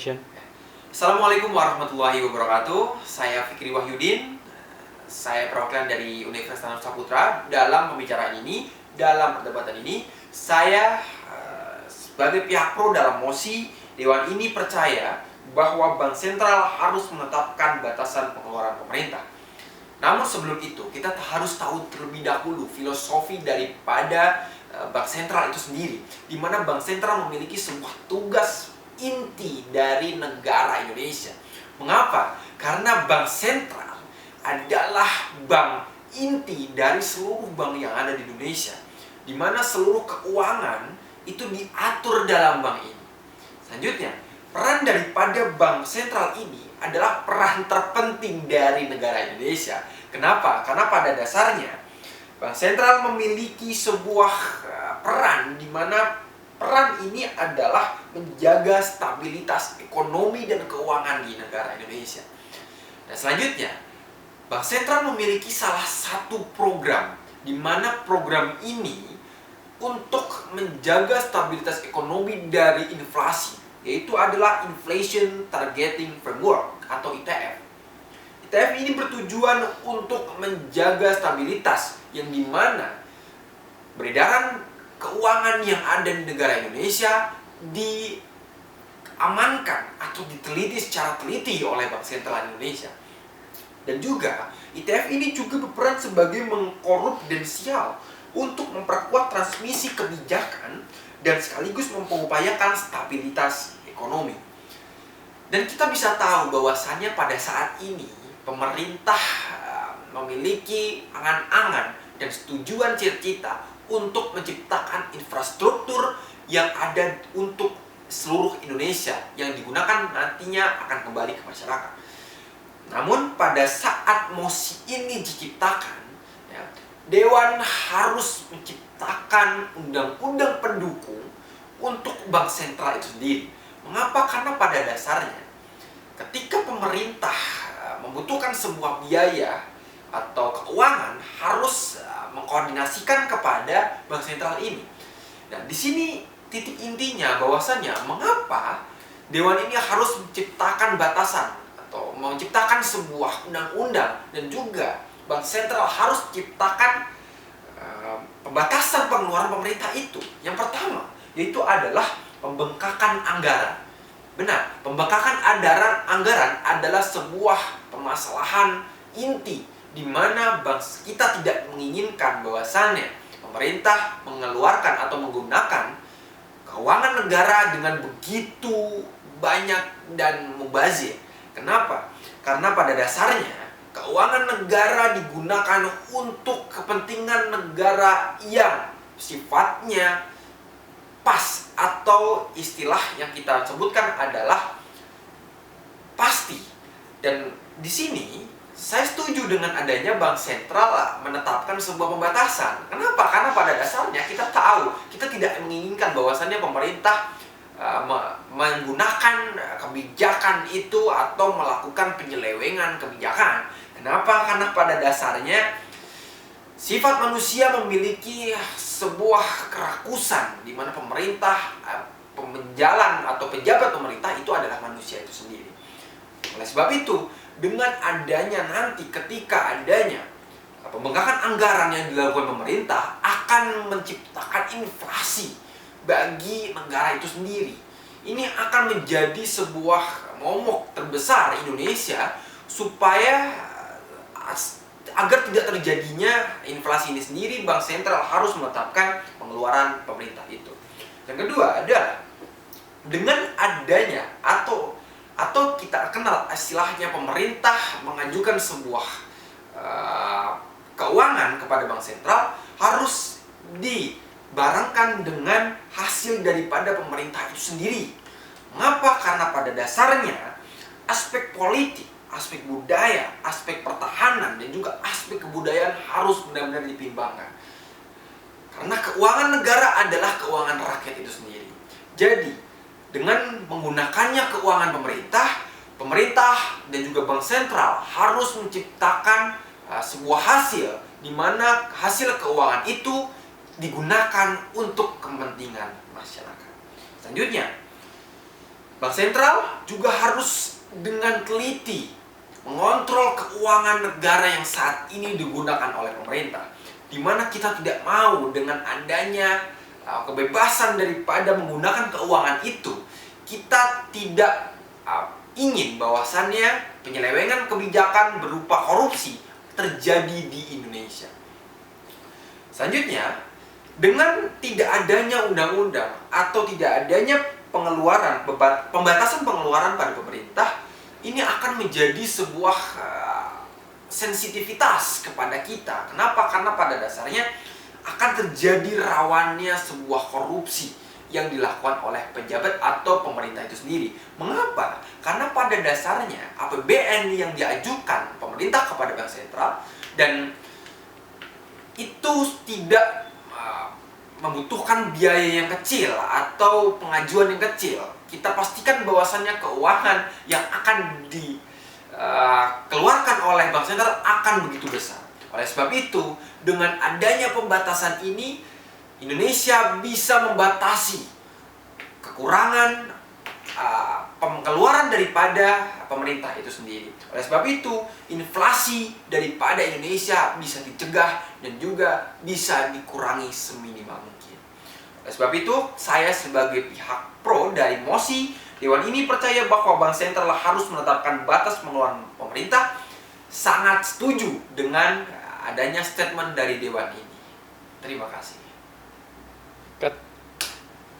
Action. Assalamualaikum warahmatullahi wabarakatuh. Saya Fikri Wahyudin. Saya perwakilan dari Universitas Tanjung Saputra. Dalam pembicaraan ini, dalam perdebatan ini, saya sebagai pihak pro dalam mosi, Dewan ini percaya bahwa Bank Sentral harus menetapkan batasan pengeluaran pemerintah. Namun sebelum itu, kita harus tahu terlebih dahulu filosofi daripada Bank Sentral itu sendiri, di mana Bank Sentral memiliki sebuah tugas inti dari negara Indonesia. Mengapa? Karena Bank Sentral adalah bank inti dari seluruh bank yang ada di Indonesia, di mana seluruh keuangan itu diatur dalam bank ini. Selanjutnya, peran daripada Bank Sentral ini adalah peran terpenting dari negara Indonesia. Kenapa? Karena pada dasarnya Bank Sentral memiliki sebuah peran di mana peran ini adalah menjaga stabilitas ekonomi dan keuangan di negara Indonesia. Dan selanjutnya, Bank Sentral memiliki salah satu program di mana program ini untuk menjaga stabilitas ekonomi dari inflasi, yaitu adalah Inflation Targeting Framework atau ITF. ITF ini bertujuan untuk menjaga stabilitas yang dimana beredaran keuangan yang ada di negara Indonesia diamankan atau diteliti secara teliti oleh Bank Sentral Indonesia. Dan juga ITF ini juga berperan sebagai mengkorudensial untuk memperkuat transmisi kebijakan dan sekaligus mengupayakan stabilitas ekonomi. Dan kita bisa tahu bahwasannya pada saat ini pemerintah memiliki angan-angan dan setujuan cita-cita untuk menciptakan infrastruktur yang ada untuk seluruh Indonesia yang digunakan nantinya akan kembali ke masyarakat. Namun pada saat mosi ini diciptakan, Dewan harus menciptakan undang-undang pendukung untuk Bank Sentral itu sendiri. Mengapa? Karena pada dasarnya ketika pemerintah membutuhkan sebuah biaya atau keuangan harus mengkoordinasikan kepada Bank Sentral ini. Dan di sini titik intinya bahwasanya mengapa Dewan ini harus menciptakan batasan atau menciptakan sebuah undang-undang dan juga Bank Sentral harus menciptakan pembatasan pengeluaran pemerintah itu. Yang pertama yaitu adalah pembengkakan anggaran. Benar, pembengkakan anggaran adalah sebuah permasalahan inti di mana kita tidak menginginkan bahwasannya pemerintah mengeluarkan atau menggunakan keuangan negara dengan begitu banyak dan mubazir. Kenapa? Karena pada dasarnya keuangan negara digunakan untuk kepentingan negara yang sifatnya pas atau istilah yang kita sebutkan adalah pasti. Dan di sini saya setuju dengan adanya Bank Sentral menetapkan sebuah pembatasan. Kenapa? Karena pada dasarnya kita tahu, kita tidak menginginkan bahwasannya pemerintah menggunakan kebijakan itu atau melakukan penyelewengan kebijakan. Kenapa? Karena pada dasarnya sifat manusia memiliki sebuah kerakusan di mana pemerintah, penjalan atau pejabat pemerintah itu adalah manusia itu sendiri. Oleh sebab itu, dengan adanya nanti ketika adanya pembengkakan anggaran yang dilakukan pemerintah akan menciptakan inflasi bagi negara itu sendiri. Ini akan menjadi sebuah momok terbesar Indonesia supaya agar tidak terjadinya inflasi ini sendiri, Bank Sentral harus menetapkan pengeluaran pemerintah itu. Yang kedua adalah dengan adanya atau kita kenal istilahnya pemerintah mengajukan sebuah keuangan kepada Bank Sentral harus dibarengkan dengan hasil daripada pemerintah itu sendiri. Mengapa? Karena pada dasarnya aspek politik, aspek budaya, aspek pertahanan dan juga aspek kebudayaan harus benar-benar dipertimbangkan. Karena keuangan negara adalah keuangan rakyat itu sendiri. Jadi dengan menggunakannya keuangan pemerintah dan juga Bank Sentral harus menciptakan sebuah hasil di mana hasil keuangan itu digunakan untuk kepentingan masyarakat. Selanjutnya, Bank sentral juga harus dengan teliti mengontrol keuangan negara yang saat ini digunakan oleh pemerintah, di mana kita tidak mau dengan adanya kebebasan daripada menggunakan keuangan itu. Kita tidak ingin bahwasannya penyelewengan kebijakan berupa korupsi terjadi di Indonesia. Selanjutnya, dengan tidak adanya undang-undang atau tidak adanya pembatasan pengeluaran pada pemerintah, ini akan menjadi sebuah sensitivitas kepada kita. Kenapa? Karena pada dasarnya akan terjadi rawannya sebuah korupsi yang dilakukan oleh pejabat atau pemerintah itu sendiri. Mengapa? Karena pada dasarnya APBN yang diajukan pemerintah kepada Bank Sentral dan itu tidak membutuhkan biaya yang kecil atau pengajuan yang kecil. Kita pastikan bahwasannya keuangan yang akan dikeluarkan oleh Bank Sentral akan begitu besar. Oleh sebab itu, dengan adanya pembatasan ini, Indonesia bisa membatasi kekurangan pengeluaran daripada pemerintah itu sendiri. Oleh sebab itu, inflasi daripada Indonesia bisa dicegah dan juga bisa dikurangi seminimal mungkin. Oleh sebab itu, saya sebagai pihak pro dari MOSI, Dewan ini percaya bahwa Bank Sentral harus menetapkan batas pengeluaran pemerintah. Sangat setuju dengan adanya statement dari Dewan ini. Terima kasih.